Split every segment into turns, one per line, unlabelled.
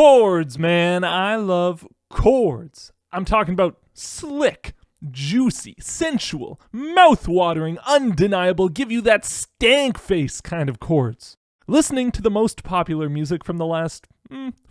Chords, man. I love chords. I'm talking about slick, juicy, sensual, mouth-watering, undeniable, give you that stank face kind of chords. Listening to the most popular music from the last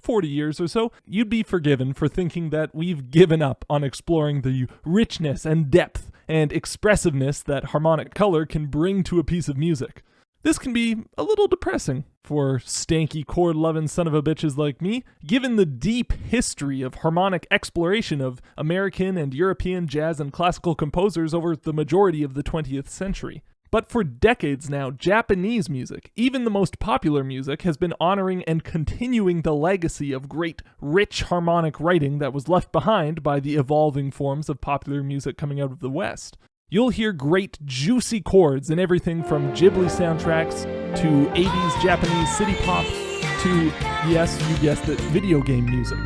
40 years or so, you'd be forgiven for thinking that we've given up on exploring the richness and depth and expressiveness that harmonic color can bring to a piece of music. This can be a little depressing for stanky chord-loving son-of-a-bitches like me, given the deep history of harmonic exploration of American and European jazz and classical composers over the majority of the 20th century. But for decades now, Japanese music, even the most popular music, has been honoring and continuing the legacy of great, rich harmonic writing that was left behind by the evolving forms of popular music coming out of the West. You'll hear great, juicy chords in everything from Ghibli soundtracks to 80s Japanese city pop to, yes, you guessed it, video game music.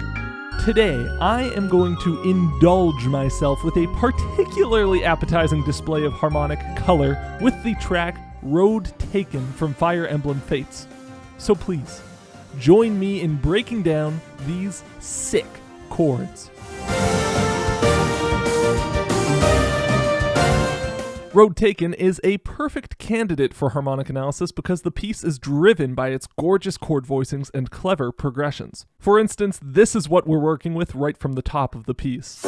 Today, I am going to indulge myself with a particularly appetizing display of harmonic color with the track Road Taken from Fire Emblem Fates. So please, join me in breaking down these sick chords. Road Taken is a perfect candidate for harmonic analysis because the piece is driven by its gorgeous chord voicings and clever progressions. For instance, this is what we're working with right from the top of the piece.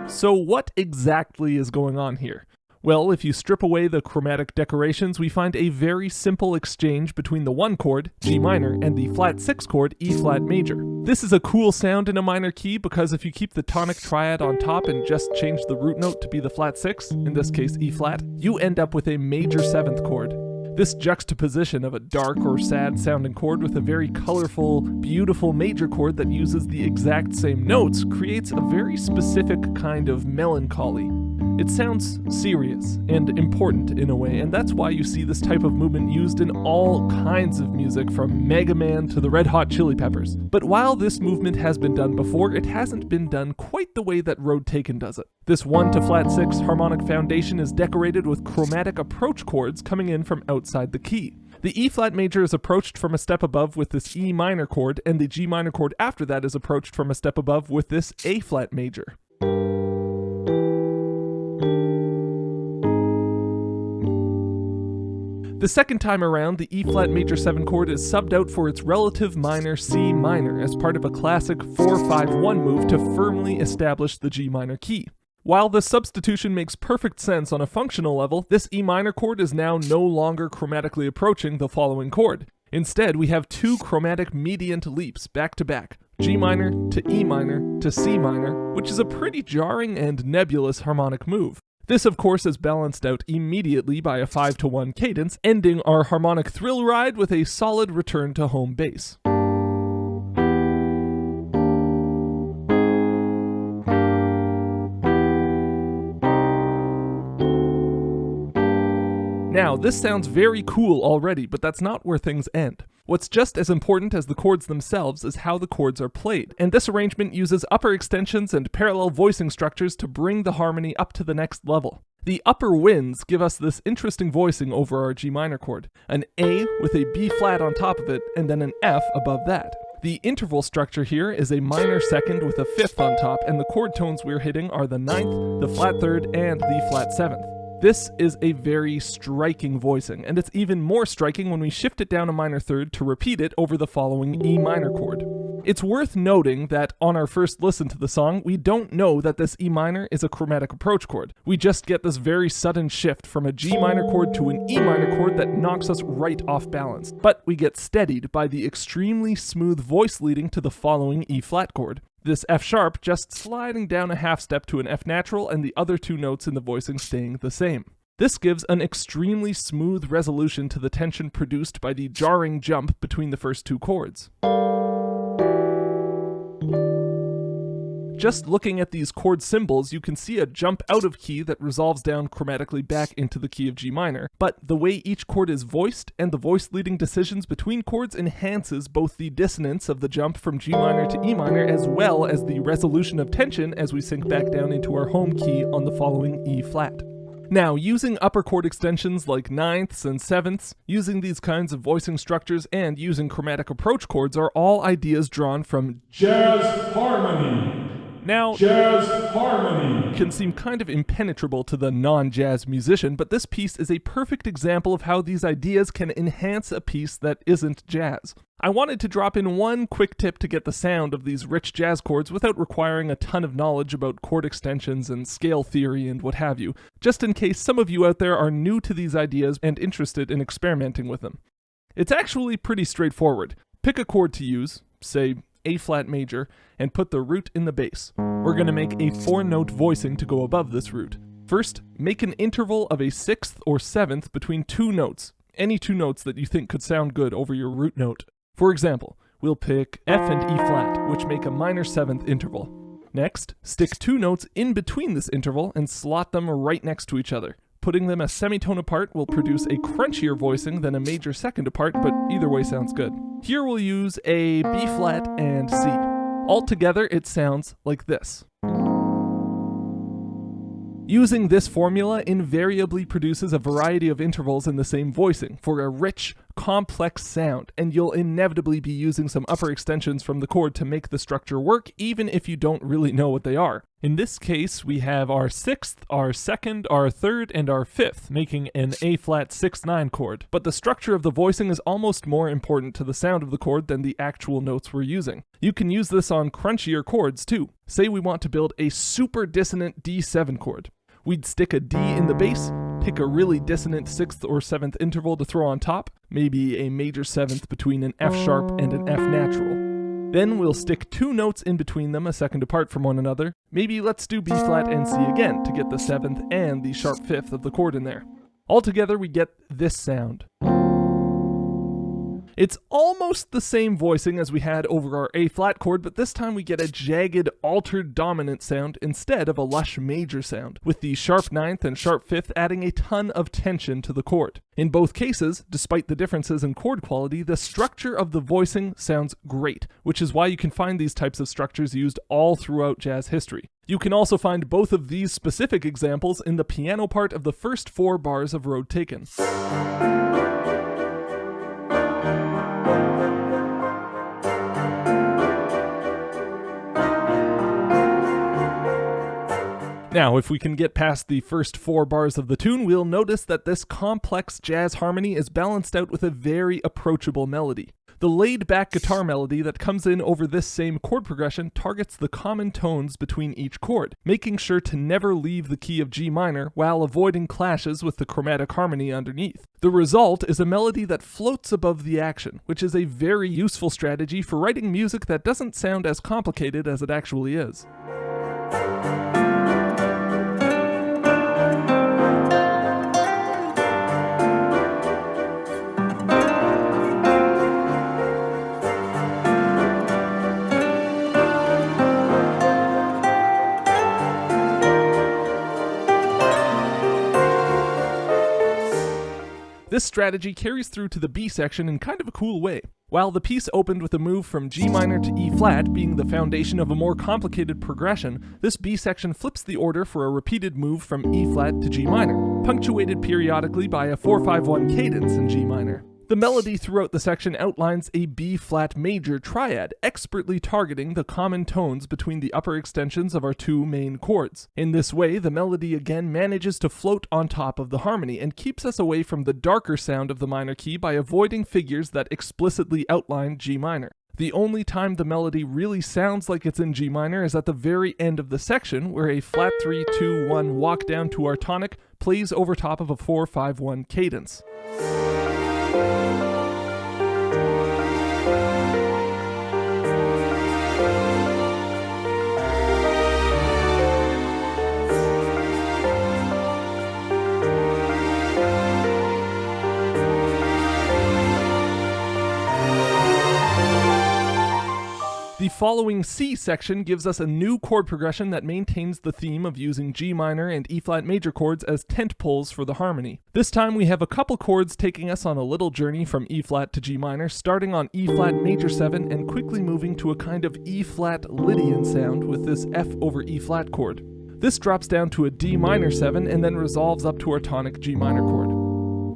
So what exactly is going on here? Well, if you strip away the chromatic decorations, we find a very simple exchange between the 1 chord, G minor, and the flat 6 chord, E flat major. This is a cool sound in a minor key because if you keep the tonic triad on top and just change the root note to be the flat 6, in this case E flat, you end up with a major 7th chord. This juxtaposition of a dark or sad sounding chord with a very colorful, beautiful major chord that uses the exact same notes creates a very specific kind of melancholy. It sounds serious and important in a way, and that's why you see this type of movement used in all kinds of music from Mega Man to the Red Hot Chili Peppers. But while this movement has been done before, it hasn't been done quite the way that Road Taken does it. This 1 to flat 6 harmonic foundation is decorated with chromatic approach chords coming in from outside the key. The E flat major is approached from a step above with this E minor chord, and the G minor chord after that is approached from a step above with this A flat major. The second time around, the E flat major 7 chord is subbed out for its relative minor C minor as part of a classic 4-5-1 move to firmly establish the G minor key. While the substitution makes perfect sense on a functional level, this E minor chord is now no longer chromatically approaching the following chord. Instead, we have 2 chromatic mediant leaps back to back, G minor to E minor to C minor, which is a pretty jarring and nebulous harmonic move. This, of course, is balanced out immediately by a 5-to-1 cadence, ending our harmonic thrill ride with a solid return to home base. Now, this sounds very cool already, but that's not where things end. What's just as important as the chords themselves is how the chords are played, and this arrangement uses upper extensions and parallel voicing structures to bring the harmony up to the next level. The upper winds give us this interesting voicing over our G minor chord, an A with a B flat on top of it, and then an F above that. The interval structure here is a minor second with a 5th on top, and the chord tones we're hitting are the 9th, the flat 3rd, and the flat 7th. This is a very striking voicing, and it's even more striking when we shift it down a minor 3rd to repeat it over the following E minor chord. It's worth noting that on our first listen to the song, we don't know that this E minor is a chromatic approach chord. We just get this very sudden shift from a G minor chord to an E minor chord that knocks us right off balance. But we get steadied by the extremely smooth voice leading to the following E flat chord. This F sharp just sliding down a half step to an F natural and the other 2 notes in the voicing staying the same. This gives an extremely smooth resolution to the tension produced by the jarring jump between the first 2 chords. Just looking at these chord symbols, you can see a jump out of key that resolves down chromatically back into the key of G minor. But the way each chord is voiced and the voice-leading decisions between chords enhances both the dissonance of the jump from G minor to E minor as well as the resolution of tension as we sink back down into our home key on the following E flat. Now, using upper chord extensions like ninths and sevenths, using these kinds of voicing structures, and using chromatic approach chords are all ideas drawn from
jazz harmony.
Now,
Jazz harmony
can seem kind of impenetrable to the non-jazz musician, but this piece is a perfect example of how these ideas can enhance a piece that isn't jazz. I wanted to drop in one quick tip to get the sound of these rich jazz chords without requiring a ton of knowledge about chord extensions and scale theory and what have you, just in case some of you out there are new to these ideas and interested in experimenting with them. It's actually pretty straightforward. Pick a chord to use, say A flat major, and put the root in the bass. We're going to make a 4-note voicing to go above this root. First, make an interval of a 6th or 7th between two notes, any two notes that you think could sound good over your root note. For example, we'll pick F and E flat, which make a minor 7th interval. Next, stick two notes in between this interval and slot them right next to each other. Putting them a semitone apart will produce a crunchier voicing than a major second apart, but either way sounds good. Here we'll use a B flat and C. Altogether, it sounds like this. Using this formula invariably produces a variety of intervals in the same voicing for a rich, complex sound, and you'll inevitably be using some upper extensions from the chord to make the structure work, even if you don't really know what they are. In this case, we have our 6th, our 2nd, our 3rd, and our 5th, making an A-flat 6-9 chord. But the structure of the voicing is almost more important to the sound of the chord than the actual notes we're using. You can use this on crunchier chords too. Say we want to build a super dissonant D7 chord. We'd stick a D in the bass, pick a really dissonant 6th or 7th interval to throw on top, maybe a major 7th between an F sharp and an F natural. Then we'll stick two notes in between them a second apart from one another. Maybe let's do B flat and C again to get the 7th and the sharp 5th of the chord in there. Altogether we get this sound. It's almost the same voicing as we had over our A-flat chord, but this time we get a jagged, altered dominant sound instead of a lush major sound, with the sharp 9th and sharp 5th adding a ton of tension to the chord. In both cases, despite the differences in chord quality, the structure of the voicing sounds great, which is why you can find these types of structures used all throughout jazz history. You can also find both of these specific examples in the piano part of the first 4 bars of Road Taken. Now, if we can get past the first 4 bars of the tune, we'll notice that this complex jazz harmony is balanced out with a very approachable melody. The laid-back guitar melody that comes in over this same chord progression targets the common tones between each chord, making sure to never leave the key of G minor while avoiding clashes with the chromatic harmony underneath. The result is a melody that floats above the action, which is a very useful strategy for writing music that doesn't sound as complicated as it actually is. This strategy carries through to the B section in kind of a cool way. While the piece opened with a move from G minor to E flat being the foundation of a more complicated progression, this B section flips the order for a repeated move from E flat to G minor, punctuated periodically by a 4-5-1 cadence in G minor. The melody throughout the section outlines a B-flat major triad, expertly targeting the common tones between the upper extensions of our 2 main chords. In this way, the melody again manages to float on top of the harmony and keeps us away from the darker sound of the minor key by avoiding figures that explicitly outline G minor. The only time the melody really sounds like it's in G minor is at the very end of the section, where a flat 3-2-1 walk down to our tonic plays over top of a 4-5-1 cadence. The following C section gives us a new chord progression that maintains the theme of using G minor and E flat major chords as tent poles for the harmony. This time we have a couple chords taking us on a little journey from E flat to G minor, starting on E flat major 7 and quickly moving to a kind of E flat Lydian sound with this F over E flat chord. This drops down to a D minor 7 and then resolves up to our tonic G minor chord.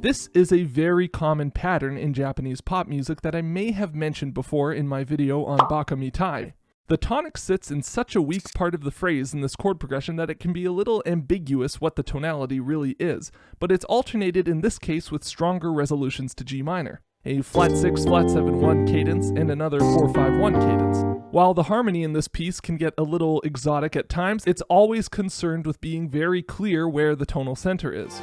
This is a very common pattern in Japanese pop music that I may have mentioned before in my video on Baka Mitai. The tonic sits in such a weak part of the phrase in this chord progression that it can be a little ambiguous what the tonality really is, but it's alternated in this case with stronger resolutions to G minor, a flat 6, flat 7, 1 cadence and another 4, 5, 1 cadence. While the harmony in this piece can get a little exotic at times, it's always concerned with being very clear where the tonal center is.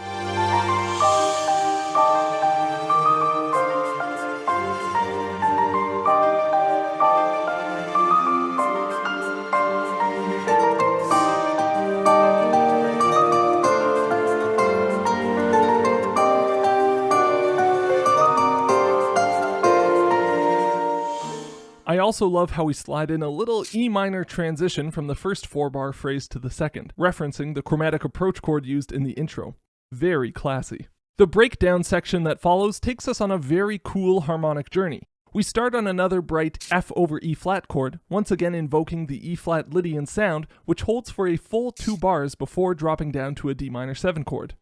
I also love how we slide in a little E minor transition from the first 4-bar phrase to the second, referencing the chromatic approach chord used in the intro. Very classy. The breakdown section that follows takes us on a very cool harmonic journey. We start on another bright F over E flat chord, once again invoking the E flat Lydian sound, which holds for a full 2 bars before dropping down to a D minor 7 chord.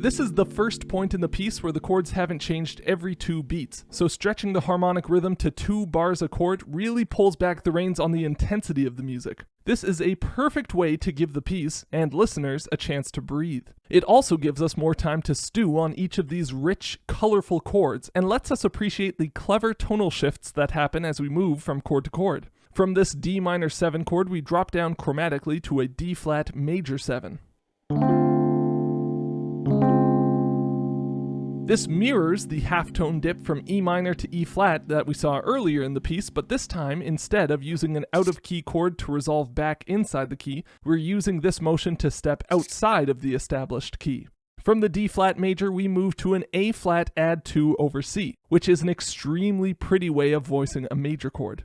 This is the first point in the piece where the chords haven't changed every 2 beats, so stretching the harmonic rhythm to 2 bars a chord really pulls back the reins on the intensity of the music. This is a perfect way to give the piece, and listeners, a chance to breathe. It also gives us more time to stew on each of these rich, colorful chords, and lets us appreciate the clever tonal shifts that happen as we move from chord to chord. From this D minor 7 chord, we drop down chromatically to a D flat major 7. This mirrors the halftone dip from E minor to E flat that we saw earlier in the piece, but this time, instead of using an out-of-key chord to resolve back inside the key, we're using this motion to step outside of the established key. From the D flat major, we move to an A flat add 2 over C, which is an extremely pretty way of voicing a major chord.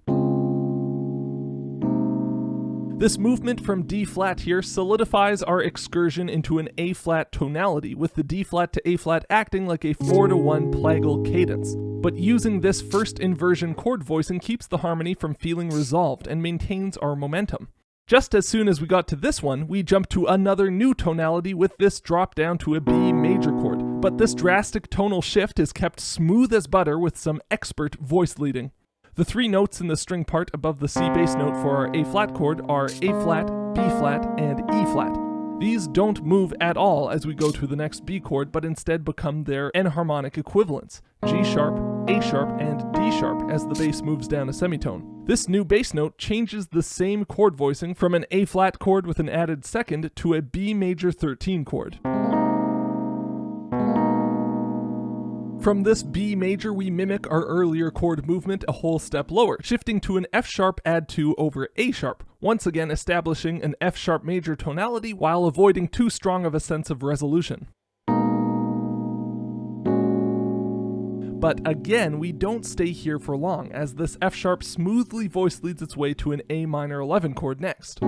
This movement from D flat here solidifies our excursion into an A flat tonality, with the D flat to A flat acting like a 4-to-1 plagal cadence. But using this first inversion chord voicing keeps the harmony from feeling resolved and maintains our momentum. Just as soon as we got to this one, we jump to another new tonality with this drop down to a B major chord, but this drastic tonal shift is kept smooth as butter with some expert voice leading. The 3 notes in the string part above the C bass note for our A flat chord are A flat, B flat, and E flat. These don't move at all as we go to the next B chord, but instead become their enharmonic equivalents, G sharp, A sharp, and D sharp as the bass moves down a semitone. This new bass note changes the same chord voicing from an A flat chord with an added second to a B major 13 chord. From this B major, we mimic our earlier chord movement a whole step lower, shifting to an F sharp add 2 over A sharp, once again establishing an F sharp major tonality while avoiding too strong of a sense of resolution. But again, we don't stay here for long, as this F sharp smoothly voice leads its way to an A minor 11 chord next.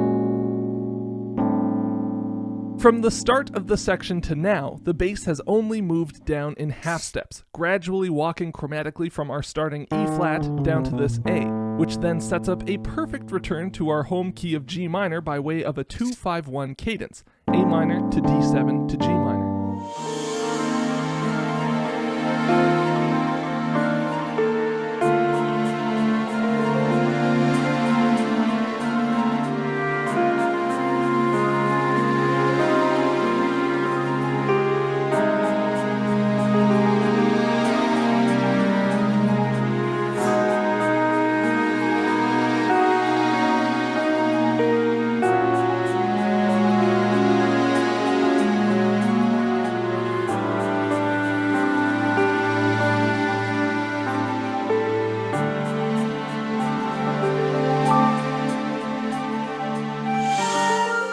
From the start of the section to now, the bass has only moved down in half steps, gradually walking chromatically from our starting E flat down to this A, which then sets up a perfect return to our home key of G minor by way of a 2-5-1 cadence, A minor to D7 to G minor.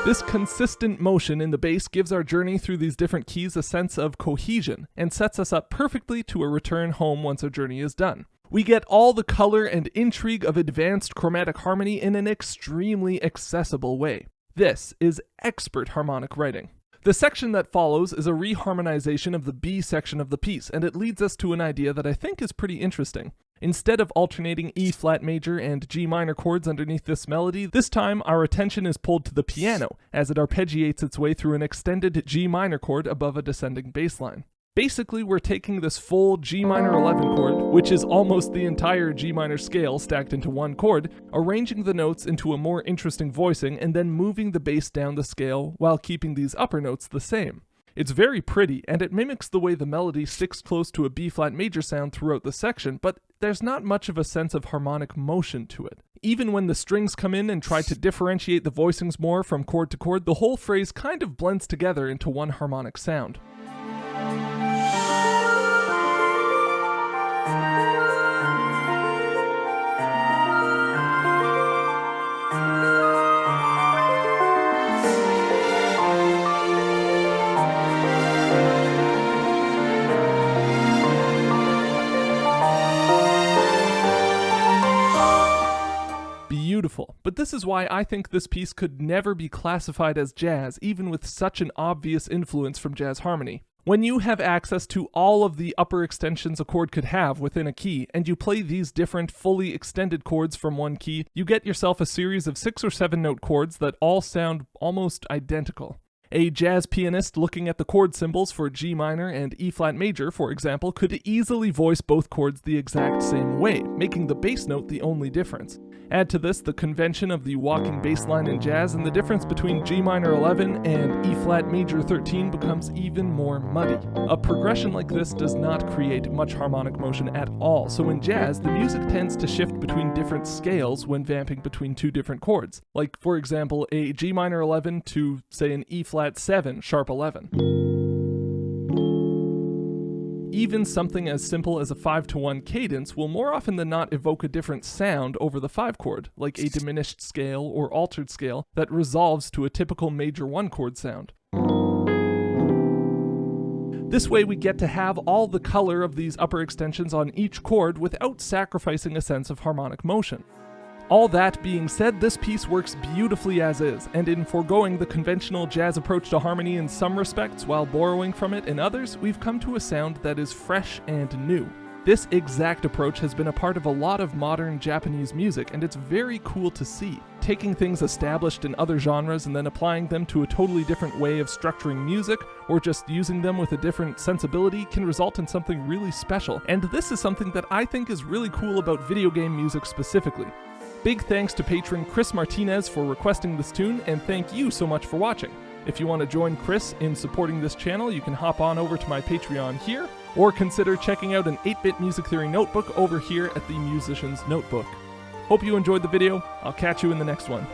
This consistent motion in the bass gives our journey through these different keys a sense of cohesion, and sets us up perfectly to a return home once our journey is done. We get all the color and intrigue of advanced chromatic harmony in an extremely accessible way. This is expert harmonic writing. The section that follows is a reharmonization of the B section of the piece, and it leads us to an idea that I think is pretty interesting. Instead of alternating E flat major and G minor chords underneath this melody, this time our attention is pulled to the piano as it arpeggiates its way through an extended G minor chord above a descending bass line. Basically, we're taking this full G minor 11 chord, which is almost the entire G minor scale stacked into one chord, arranging the notes into a more interesting voicing, and then moving the bass down the scale while keeping these upper notes the same. It's very pretty, and it mimics the way the melody sticks close to a B flat major sound throughout the section, but there's not much of a sense of harmonic motion to it. Even when the strings come in and try to differentiate the voicings more from chord to chord, the whole phrase kind of blends together into one harmonic sound. Beautiful, but this is why I think this piece could never be classified as jazz, even with such an obvious influence from jazz harmony. When you have access to all of the upper extensions a chord could have within a key, and you play these different fully extended chords from one key, you get yourself a series of 6 or 7 note chords that all sound almost identical. A jazz pianist looking at the chord symbols for G minor and E flat major, for example, could easily voice both chords the exact same way, making the bass note the only difference. Add to this the convention of the walking bass line in jazz, and the difference between G minor 11 and E flat major 13 becomes even more muddy. A progression like this does not create much harmonic motion at all, so in jazz, the music tends to shift between different scales when vamping between two different chords, like, for example, a G minor 11 to, say, an E flat 7 sharp 11. Even something as simple as a 5-to-1 cadence will more often than not evoke a different sound over the 5 chord, like a diminished scale or altered scale that resolves to a typical major 1 chord sound. This way we get to have all the color of these upper extensions on each chord without sacrificing a sense of harmonic motion. All that being said, this piece works beautifully as is, and in foregoing the conventional jazz approach to harmony in some respects while borrowing from it in others, we've come to a sound that is fresh and new. This exact approach has been a part of a lot of modern Japanese music, and it's very cool to see. Taking things established in other genres and then applying them to a totally different way of structuring music, or just using them with a different sensibility, can result in something really special, and this is something that I think is really cool about video game music specifically. Big thanks to patron Chris Martinez for requesting this tune, and thank you so much for watching. If you want to join Chris in supporting this channel, you can hop on over to my Patreon here, or consider checking out an 8-bit music theory notebook over here at the Musician's Notebook. Hope you enjoyed the video. I'll catch you in the next one.